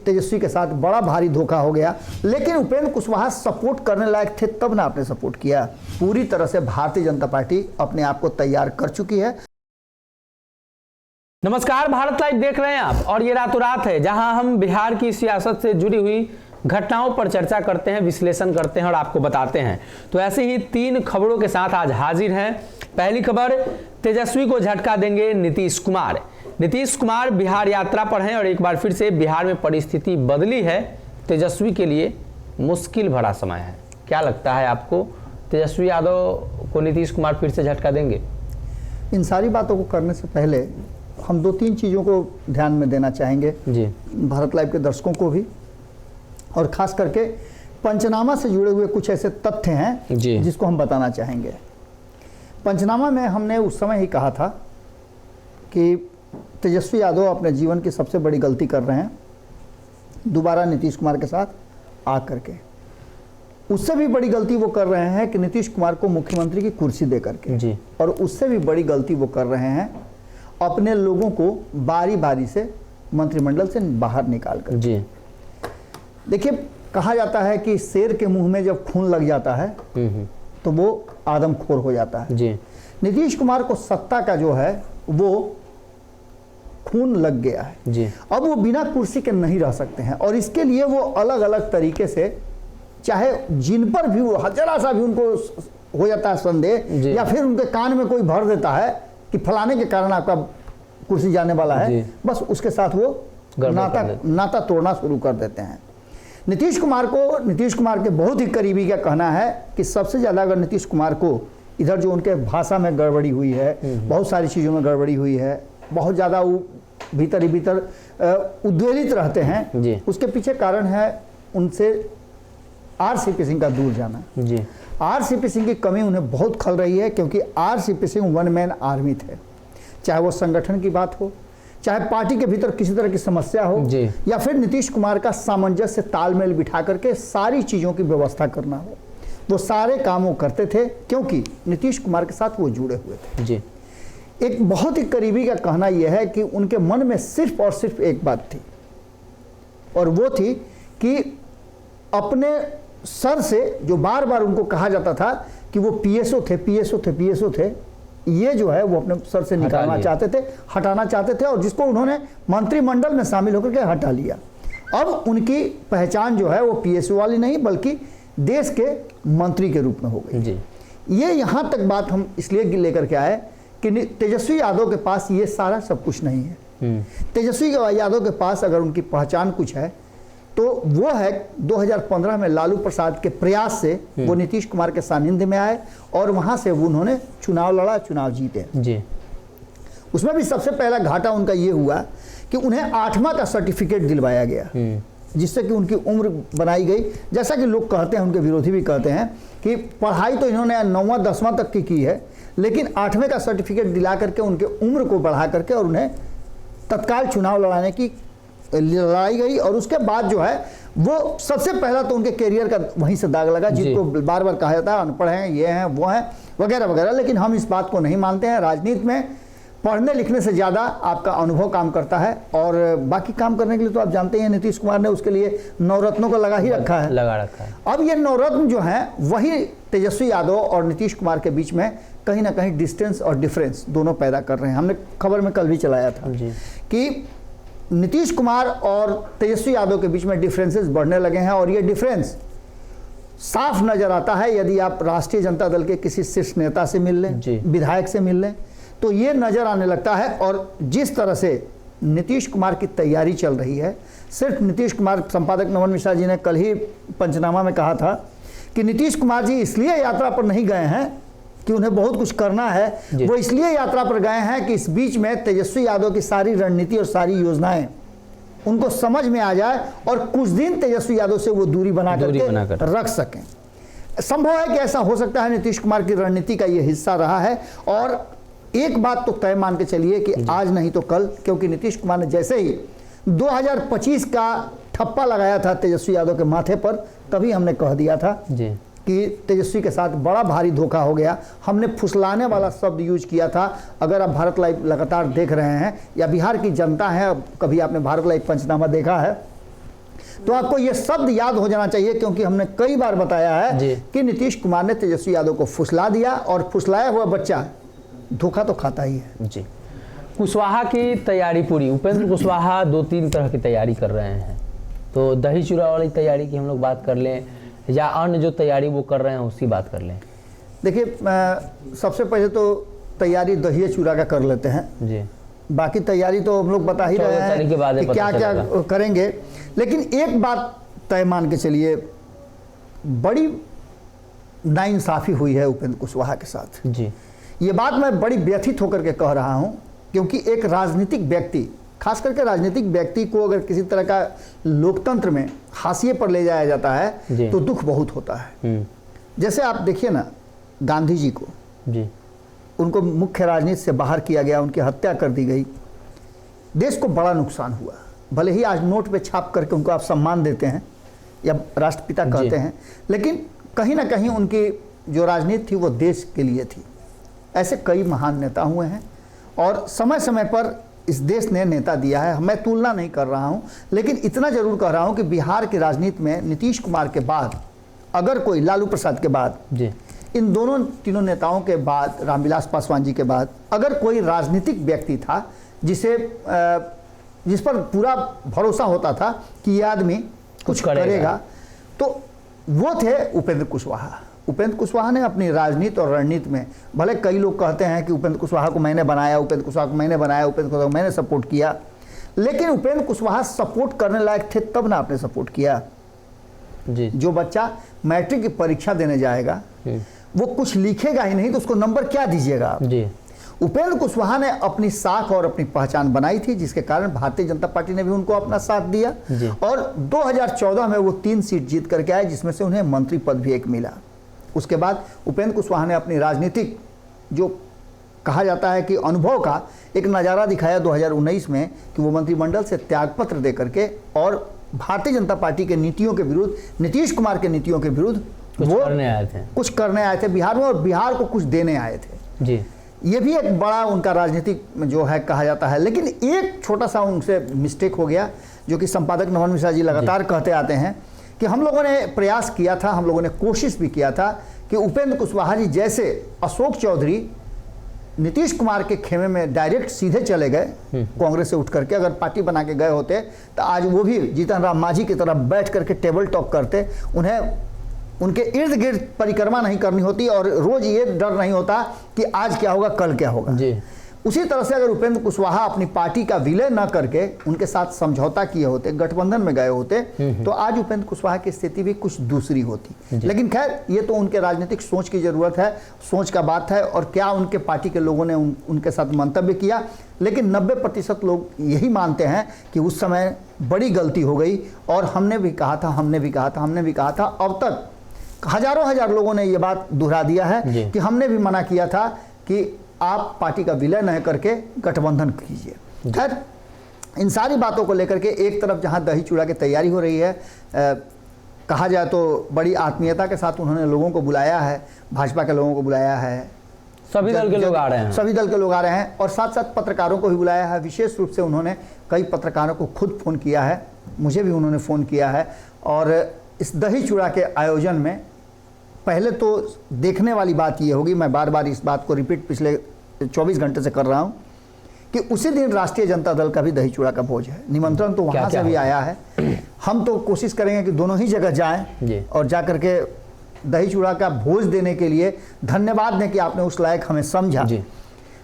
तेजस्वी के साथ बड़ा भारी धोखा हो गया। लेकिन उपेंद्र कुशवाहा सपोर्ट करने लायक थे तब ना आपने सपोर्ट किया। पूरी तरह से भारतीय जनता पार्टी अपने आप को तैयार कर चुकी है। नमस्कार, भारत लाइव देख रहे हैं आप और ये रातों रात है जहां हम बिहार की सियासत से जुड़ी हुई घटनाओं पर चर्चा करते हैं, विश्लेषण करते हैं और आपको बताते हैं। तो ऐसे ही 3 खबरों के साथ आज हाजिर हैं। पहली खबर, तेजस्वी को झटका देंगे नीतीश कुमार। नीतीश कुमार बिहार यात्रा पर हैं और एक बार फिर से बिहार में परिस्थिति बदली है। तेजस्वी के लिए मुश्किल भरा समय है। क्या लगता है आपको, तेजस्वी यादव को नीतीश कुमार फिर से झटका देंगे? इन सारी बातों को करने से पहले हम 2-3 चीज़ों को ध्यान में देना चाहेंगे जी, भारत लाइव के दर्शकों को भी, और ख़ास करके पंचनामा से जुड़े हुए कुछ ऐसे तथ्य हैं जिसको हम बताना चाहेंगे। पंचनामा में हमने उस समय ही कहा था कि तेजस्वी यादव अपने जीवन की सबसे बड़ी गलती कर रहे हैं दोबारा नीतीश कुमार के साथ आ करके। उससे भी बड़ी गलती वो कर रहे हैं कि नीतीश कुमार को मुख्यमंत्री की कुर्सी दे करके जी, और उससे भी बड़ी गलती वो कर रहे हैं अपने लोगों को बारी बारी से मंत्रिमंडल से बाहर निकाल कर जी। देखिए, कहा जाता है कि शेर के मुंह में जब खून लग जाता है तो वो आदमखोर हो जाता है जी। नीतीश कुमार को सत्ता का जो है वो खून लग गया है जी। अब वो बिना कुर्सी के नहीं रह सकते हैं और इसके लिए वो अलग अलग तरीके से, चाहे जिन पर भी वो जरा सा भी उनको हो जाता है संदेह या फिर उनके कान में कोई भर देता है कि फलाने के कारण आपका कुर्सी जाने वाला है, बस उसके साथ वो नाता तोड़ना शुरू कर देते हैं। नीतीश कुमार के बहुत ही करीबी का कहना है कि सबसे ज़्यादा अगर नीतीश कुमार को इधर जो उनके भाषा में गड़बड़ी हुई है, बहुत सारी चीज़ों में गड़बड़ी हुई है, बहुत ज़्यादा वो भीतर ही भीतर उद्वेलित रहते हैं, उसके पीछे कारण है उनसे आरसीपी सिंह का दूर जाना जी। आरसीपी सिंह की कमी उन्हें बहुत खल रही है क्योंकि RCP Singh one man army थे। चाहे वो संगठन की बात हो, चाहे पार्टी के भीतर किसी तरह की समस्या हो या फिर नीतीश कुमार का सामंजस्य तालमेल बिठा करके सारी चीज़ों की व्यवस्था करना हो, वो सारे काम वो करते थे क्योंकि नीतीश कुमार के साथ वो जुड़े हुए थे जी। एक बहुत ही करीबी का कहना यह है कि उनके मन में सिर्फ और सिर्फ एक बात थी और वो थी कि अपने सर से जो बार बार उनको कहा जाता था कि वो पीएसओ थे, ये जो है वो अपने सर से निकालना चाहते थे, हटाना चाहते थे और जिसको उन्होंने मंत्रिमंडल में शामिल होकर के हटा लिया। अब उनकी पहचान जो है वो पीएसओ वाली नहीं बल्कि देश के मंत्री के रूप में हो गई जी। ये यहाँ तक बात हम इसलिए लेकर के आए कि तेजस्वी यादव के पास ये सारा सब कुछ नहीं है। तेजस्वी यादव के पास अगर उनकी पहचान कुछ है तो वो है 2015 में लालू प्रसाद के प्रयास से वो नीतीश कुमार के सानिध्य में आए और वहां से उन्होंने चुनाव लड़ा, चुनाव जीते जी। उसमें भी सबसे पहला घाटा उनका ये हुआ कि उन्हें 8वां का सर्टिफिकेट दिलवाया गया जिससे कि उनकी उम्र बनाई गई। जैसा कि लोग कहते हैं, उनके विरोधी भी कहते हैं कि पढ़ाई तो इन्होंने 9वां 10वां तक की है लेकिन 8वें का सर्टिफिकेट दिला करके उनके उम्र को बढ़ा करके और उन्हें तत्काल चुनाव लड़ाने की लड़ाई गई। और उसके बाद जो है वो सबसे पहला तो उनके कैरियर का वहीं से दाग लगा, जिनको बार बार कहा जाता है अनपढ़ हैं, ये हैं, वो हैं, वगैरह वगैरह। लेकिन हम इस बात को नहीं मानते हैं। राजनीति में पढ़ने लिखने से ज़्यादा आपका अनुभव काम करता है और बाकी काम करने के लिए तो आप जानते हैं नीतीश कुमार ने उसके लिए नवरत्नों को लगा रखा है। अब ये नवरत्न जो है वही तेजस्वी यादव और नीतीश कुमार के बीच में कहीं ना कहीं डिस्टेंस और डिफरेंस दोनों पैदा कर रहे हैं। हमने खबर में कल भी चलाया था कि नीतीश कुमार और तेजस्वी यादव के बीच में डिफरेंसेस बढ़ने लगे हैं और ये डिफरेंस साफ नजर आता है यदि आप राष्ट्रीय जनता दल के किसी शीर्ष नेता से मिल लें, विधायक से मिल लें, तो ये नजर आने लगता है। और जिस तरह से नीतीश कुमार की तैयारी चल रही है, सिर्फ नीतीश कुमार, संपादक नमन मिश्रा जी ने कल ही पंचनामा में कहा था कि नीतीश कुमार जी इसलिए यात्रा पर नहीं गए हैं कि उन्हें बहुत कुछ करना है, वो इसलिए यात्रा पर गए हैं कि इस बीच में तेजस्वी यादव की सारी रणनीति और सारी योजनाएं उनको समझ में आ जाए और कुछ दिन तेजस्वी यादव से वो दूरी बना करके रख सकें। संभव है कि ऐसा हो सकता है, नीतीश कुमार की रणनीति का ये हिस्सा रहा है। और एक बात तो तय मान के चलिए कि आज नहीं तो कल, क्योंकि नीतीश कुमार ने जैसे ही 2025 का ठप्पा लगाया था तेजस्वी यादव के माथे पर, तभी हमने कह दिया था कि तेजस्वी के साथ बड़ा भारी धोखा हो गया। हमने फुसलाने वाला शब्द यूज किया था। अगर आप भारत लाइव लगातार देख रहे हैं या बिहार की जनता है, कभी आपने भारत लाइव पंचनामा देखा है तो आपको ये शब्द याद हो जाना चाहिए, क्योंकि हमने कई बार बताया है कि नीतीश कुमार ने तेजस्वी यादव को फुसला दिया, और फुसलाया हुआ बच्चा धोखा तो खाता ही है। जी। कुशवाहा की तैयारी पूरी, उपेंद्र कुशवाहा 2-3 तरह की तैयारी कर रहे हैं, तो दही चूड़ा वाली तैयारी की हम लोग बात कर लें या अन्य जो तैयारी वो कर रहे हैं उसकी बात कर लें? देखिए, सबसे पहले तो तैयारी दही चूड़ा का कर लेते हैं जी, बाकी तैयारी तो हम लोग बता ही रहे हैं कि क्या क्या करेंगे। लेकिन एक बात तय मान के चलिए, बड़ी नाइंसाफ़ी हुई है उपेंद्र कुशवाहा के साथ जी। ये बात मैं बड़ी व्यथित होकर के कह रहा हूं, क्योंकि एक राजनीतिक व्यक्ति, खास करके राजनीतिक व्यक्ति को अगर किसी तरह का लोकतंत्र में हाशिए पर ले जाया जाता है तो दुख बहुत होता है। जैसे आप देखिए ना, गांधी जी को जी, उनको मुख्य राजनीति से बाहर किया गया, उनकी हत्या कर दी गई, देश को बड़ा नुकसान हुआ। भले ही आज नोट पे छाप करके उनको आप सम्मान देते हैं या राष्ट्रपिता कहते हैं, लेकिन कहीं ना कहीं उनकी जो राजनीति थी वो देश के लिए थी। ऐसे कई महान नेता हुए हैं और समय समय पर इस देश ने नेता दिया है। मैं तुलना नहीं कर रहा हूं, लेकिन इतना जरूर कह रहा हूं कि बिहार की राजनीति में नीतीश कुमार के बाद, अगर कोई लालू प्रसाद के बाद जी, इन दोनों तीनों नेताओं के बाद, रामविलास पासवान जी के बाद, अगर कोई राजनीतिक व्यक्ति था जिस पर पूरा भरोसा होता था कि ये आदमी कुछ करेगा, तो वो थे उपेंद्र कुशवाहा। उपेंद्र कुशवाहा ने अपनी राजनीति और रणनीति में, भले कई लोग कहते हैं कि उपेंद्र कुशवाहा को मैंने बनाया, उपेंद्र कुशवाहा को मैंने बनाया, उपेंद्र कुशवाहा को मैंने सपोर्ट किया, लेकिन उपेंद्र कुशवाहा सपोर्ट करने लायक थे तब ना आपने सपोर्ट किया। जी। जो बच्चा मैट्रिक की परीक्षा देने जाएगा वो कुछ लिखेगा ही नहीं तो उसको नंबर क्या दीजिएगा आप? जी। उपेंद्र कुशवाहा ने अपनी साख और अपनी पहचान बनाई थी, जिसके कारण भारतीय जनता पार्टी ने भी उनको अपना साथ दिया और 2014 में वो 3 सीट जीत करके आए, जिसमें से उन्हें मंत्री पद भी एक मिला। उसके बाद उपेंद्र कुशवाहा ने अपनी राजनीतिक, जो कहा जाता है कि अनुभव का एक नज़ारा दिखाया 2019 में, कि वो मंत्रिमंडल से त्यागपत्र दे करके और भारतीय जनता पार्टी के नीतियों के विरुद्ध, नीतीश कुमार के नीतियों के विरुद्ध कुछ करने आए थे बिहार में, और बिहार को कुछ देने आए थे। जी। ये भी एक बड़ा उनका राजनीतिक जो है कहा जाता है। लेकिन एक छोटा सा उनसे मिस्टेक हो गया, जो कि संपादक नमन मिश्रा जी लगातार कहते आते हैं कि हम लोगों ने प्रयास किया था, हम लोगों ने कोशिश भी किया था कि उपेंद्र कुशवाहा जी जैसे अशोक चौधरी नीतीश कुमार के खेमे में डायरेक्ट सीधे चले गए कांग्रेस से उठ करके, अगर पार्टी बना के गए होते तो आज वो भी जीतन राम मांझी की तरफ बैठ करके टेबल टॉक करते, उन्हें उनके इर्द गिर्द परिक्रमा नहीं करनी होती और रोज ये डर नहीं होता कि आज क्या होगा कल क्या होगा। जी। उसी तरह से अगर उपेंद्र कुशवाहा अपनी पार्टी का विलय न करके उनके साथ समझौता किए होते, गठबंधन में गए होते, तो आज उपेंद्र कुशवाहा की स्थिति भी कुछ दूसरी होती। लेकिन खैर, ये तो उनके राजनीतिक सोच की जरूरत है, सोच का बात है, और क्या उनके पार्टी के लोगों ने उनके साथ मंतव्य किया। लेकिन 90% लोग यही मानते हैं कि उस समय बड़ी गलती हो गई और हमने भी कहा था, हमने भी कहा था, हमने भी कहा था। अब तक हजारों लोगों ने ये बात दोहरा दिया है कि हमने भी मना किया था कि आप पार्टी का विलय न करके गठबंधन कीजिए। खैर, इन सारी बातों को लेकर के एक तरफ जहां दही चूड़ा की तैयारी हो रही है, कहा जाए तो बड़ी आत्मीयता के साथ उन्होंने लोगों को बुलाया है, भाजपा के लोगों को बुलाया है, सभी दल के लोग आ रहे हैं, सभी दल के लोग आ रहे हैं, और साथ साथ पत्रकारों को भी बुलाया है। विशेष रूप से उन्होंने कई पत्रकारों को खुद फ़ोन किया है, मुझे भी उन्होंने फ़ोन किया है। और इस दही चूड़ा के आयोजन में पहले तो देखने वाली बात ये होगी, मैं बार बार इस बात को रिपीट पिछले 24 घंटे से कर रहा हूँ, कि उसी दिन राष्ट्रीय जनता दल का भी दही चूड़ा का भोज है। निमंत्रण तो वहाँ से भी आया है। हम तो कोशिश करेंगे कि दोनों ही जगह जाएं और जा करके दही चूड़ा का भोज देने के लिए धन्यवाद दें कि आपने उस लायक हमें समझा।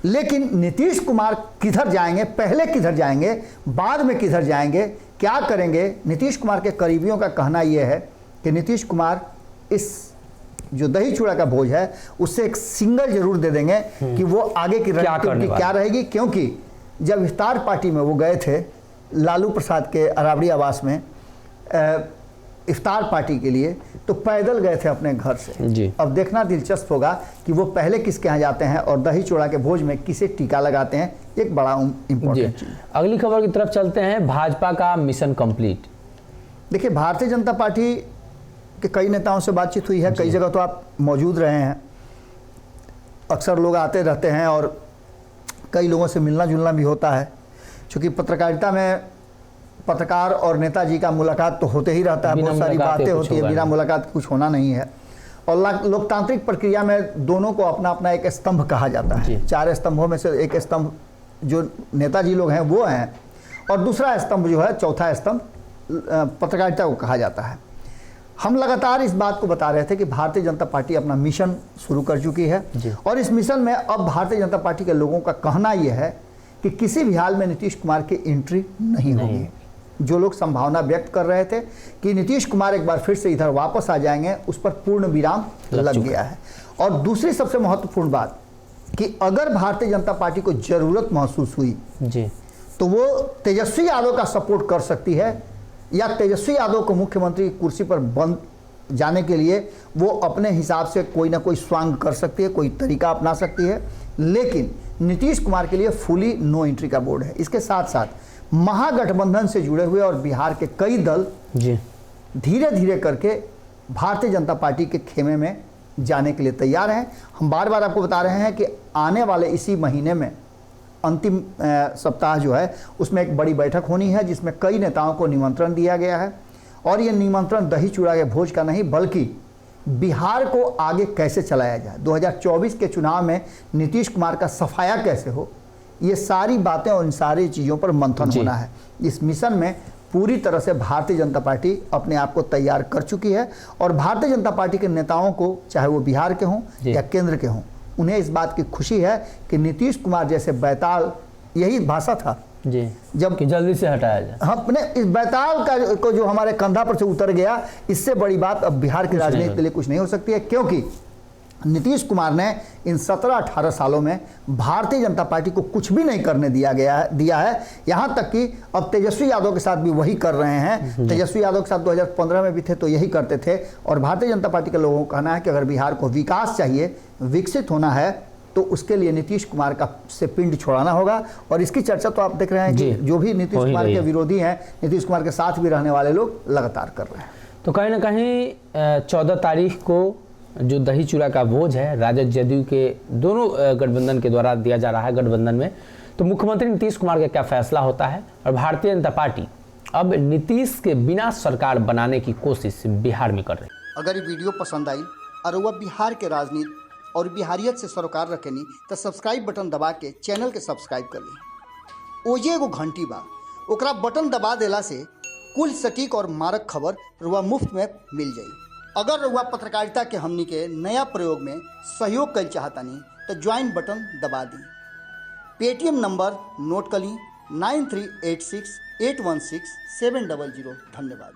लेकिन नीतीश कुमार किधर जाएंगे, पहले किधर जाएंगे, बाद में किधर जाएंगे, क्या करेंगे? नीतीश कुमार के करीबियों का कहना यह है कि नीतीश कुमार इस जो दही चूड़ा का भोज है उससे एक सिंगल जरूर दे देंगे कि वो आगे की रणनीति क्या रहेगी। क्योंकि जब इफ्तार पार्टी में वो गए थे लालू प्रसाद के अरावड़ी आवास में इफ्तार पार्टी के लिए, तो पैदल गए थे अपने घर से। अब देखना दिलचस्प होगा कि वो पहले किसके यहाँ जाते हैं और दही चूड़ा के भोज में किसे टीका लगाते हैं। एक बड़ा इंपॉर्टेंट चीज। अगली खबर की तरफ चलते हैं। भाजपा का मिशन कंप्लीट। देखिए, भारतीय जनता पार्टी के कई नेताओं से बातचीत हुई है, कई जगह तो आप मौजूद रहे हैं, अक्सर लोग आते रहते हैं और कई लोगों से मिलना जुलना भी होता है। चूँकि पत्रकारिता में पत्रकार और नेताजी का मुलाकात तो होते ही रहता है, बहुत सारी बातें होती है, बिना मुलाकात कुछ होना नहीं है। और लोकतांत्रिक प्रक्रिया में दोनों को अपना अपना एक स्तंभ कहा जाता है। 4 स्तंभों में से एक स्तंभ जो नेताजी लोग हैं वो हैं, और दूसरा स्तंभ जो है, चौथा स्तंभ पत्रकारिता को कहा जाता है। हम लगातार इस बात को बता रहे थे कि भारतीय जनता पार्टी अपना मिशन शुरू कर चुकी है, और इस मिशन में अब भारतीय जनता पार्टी के लोगों का कहना यह है कि किसी भी हाल में नीतीश कुमार की एंट्री नहीं होगी। जो लोग संभावना व्यक्त कर रहे थे कि नीतीश कुमार एक बार फिर से इधर वापस आ जाएंगे, उस पर पूर्ण विराम लग गया है। और दूसरी सबसे महत्वपूर्ण बात कि अगर भारतीय जनता पार्टी को जरूरत महसूस हुई तो वो तेजस्वी यादव का सपोर्ट कर सकती है, या तेजस्वी यादव को मुख्यमंत्री की कुर्सी पर बंद जाने के लिए वो अपने हिसाब से कोई ना कोई स्वांग कर सकती है, कोई तरीका अपना सकती है। लेकिन नीतीश कुमार के लिए फुली नो एंट्री का बोर्ड है। इसके साथ साथ महागठबंधन से जुड़े हुए और बिहार के कई दल धीरे धीरे करके भारतीय जनता पार्टी के खेमे में जाने के लिए तैयार हैं। हम बार बार आपको बता रहे हैं कि आने वाले इसी महीने में अंतिम सप्ताह जो है उसमें एक बड़ी बैठक होनी है, जिसमें कई नेताओं को निमंत्रण दिया गया है। और ये निमंत्रण दही चूड़ा के भोज का नहीं, बल्कि बिहार को आगे कैसे चलाया जाए, 2024 के चुनाव में नीतीश कुमार का सफाया कैसे हो, ये सारी बातें और इन सारी चीज़ों पर मंथन होना है। इस मिशन में पूरी तरह से भारतीय जनता पार्टी अपने आप को तैयार कर चुकी है, और भारतीय जनता पार्टी के नेताओं को, चाहे वो बिहार के हों या केंद्र के हों, उन्हें इस बात की खुशी है कि नीतीश कुमार जैसे बैताल, यही भाषा था जब कि जल्दी से हटाया जाए, हमने इस बैताल का को जो हमारे कंधा पर से उतर गया, इससे बड़ी बात अब बिहार की राजनीति के लिए कुछ नहीं हो सकती है। क्योंकि नीतीश कुमार ने इन 17-18 सालों में भारतीय जनता पार्टी को कुछ भी नहीं करने दिया है। यहाँ तक कि अब तेजस्वी यादव के साथ भी वही कर रहे हैं। तेजस्वी यादव के साथ 2015 में भी थे तो यही करते थे। और भारतीय जनता पार्टी के लोगों का कहना है कि अगर बिहार को विकास चाहिए, विकसित होना है, तो उसके लिए नीतीश कुमार का से पिंड छोड़ाना होगा। और इसकी चर्चा तो आप देख रहे हैं कि जो भी नीतीश कुमार के विरोधी हैं, नीतीश कुमार के साथ भी रहने वाले लोग लगातार कर रहे हैं। तो कहीं ना कहीं 14 तारीख को जो दही चूड़ा का भोज है, राजद जदयू के दोनों गठबंधन के द्वारा दिया जा रहा है गठबंधन में, तो मुख्यमंत्री नीतीश कुमार का क्या फैसला होता है, और भारतीय जनता पार्टी अब नीतीश के बिना सरकार बनाने की कोशिश बिहार में कर रही है। अगर ये वीडियो पसंद आई और वह बिहार के राजनीति और बिहारियत से सरोकार रखेनी तो सब्सक्राइब बटन दबा के चैनल के सब्सक्राइब कर ली। ओजे एगो घंटी बा, ओकरा बटन दबा देला से कुल सटीक और मारक खबर रुआ मुफ्त में मिल जाई। अगर रुआ पत्रकारिता के हमनी के नया प्रयोग में सहयोग कर चाहतानी तो ज्वाइन बटन दबा दी। पेटीएम नंबर नोट कर ली 9386816700। धन्यवाद।